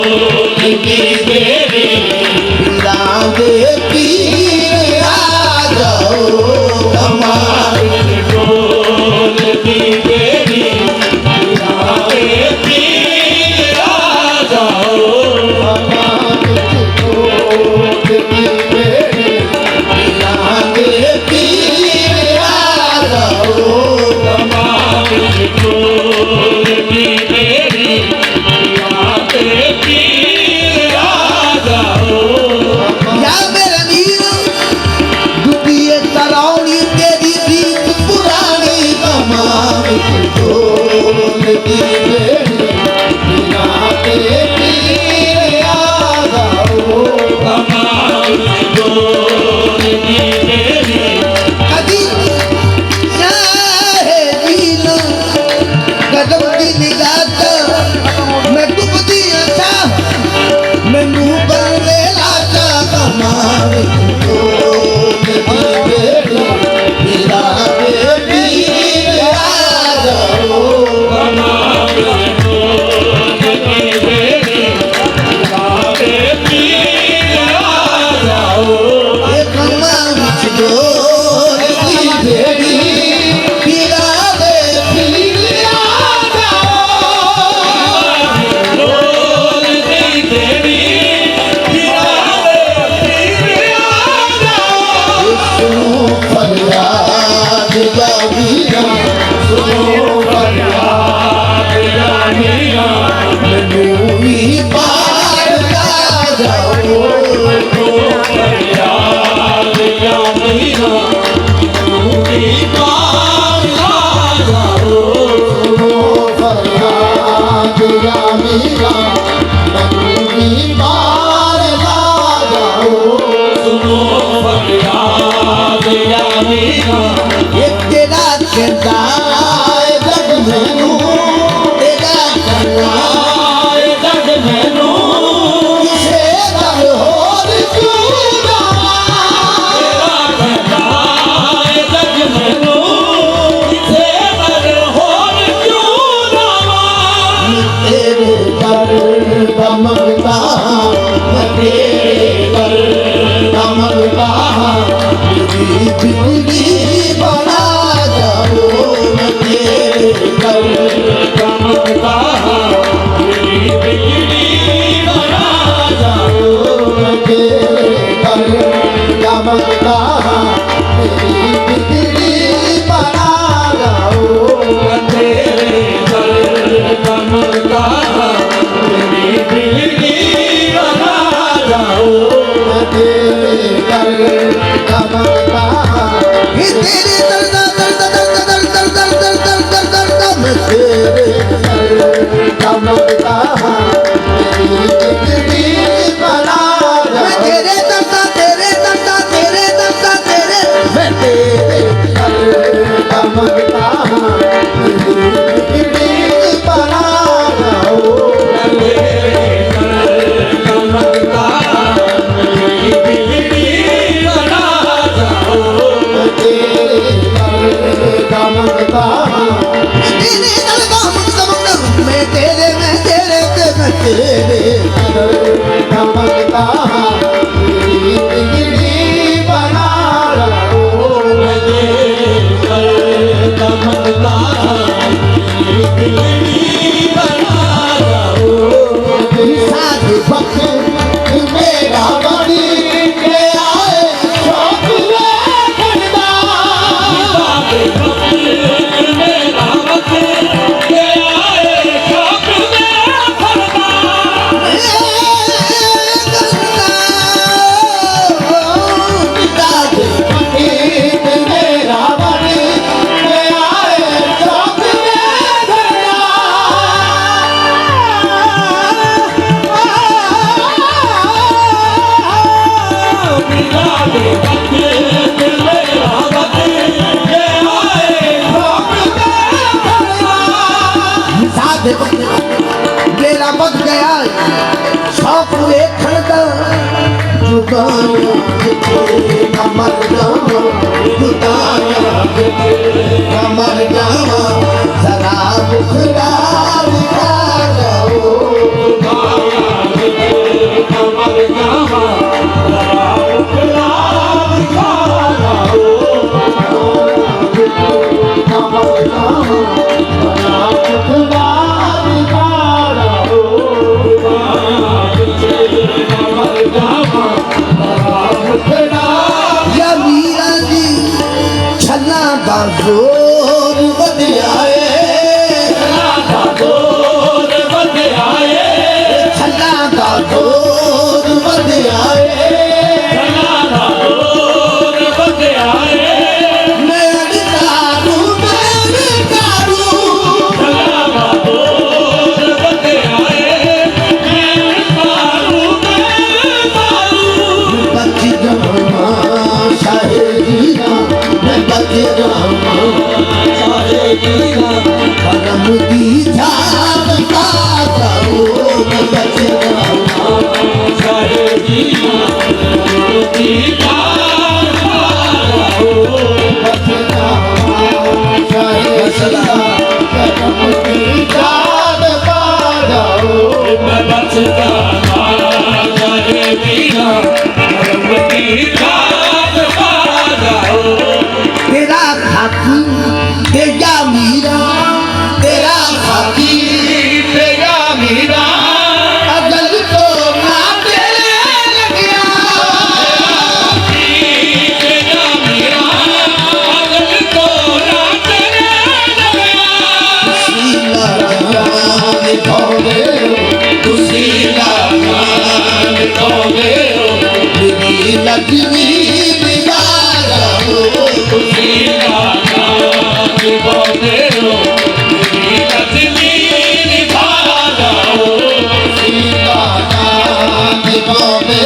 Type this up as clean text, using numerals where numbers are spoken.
जरा जोर बदियाए छला दा जोर बदियाए छला दा जोर बदियाए छला दा जोर बदियाए मैं दारू छला दा जोर बदियाए मैं दारू बच जाना शायरीना मैं बच जाना शायरीना करम दी झाड़ का जाओ मैं बच जाना शायरीना करम दी झाड़ का जाओ बच जाना शायरीना करम दी झाड़ का जाओ मैं बच जाना शायरीना करम दी झाड़ का जाओ तेरा खाकी तेरा मीरा तेरा खाकी तेरा मीरा अगल तो ना तेरे लग गया तेरा मीरा अगल तो ना तेरे लग गया तुसी लाजान खोगे मेरी लक्ष्मी तुसी लाजान खोगे मेरी लक्ष्मी निभा जाओ तुसी लाजान खोगे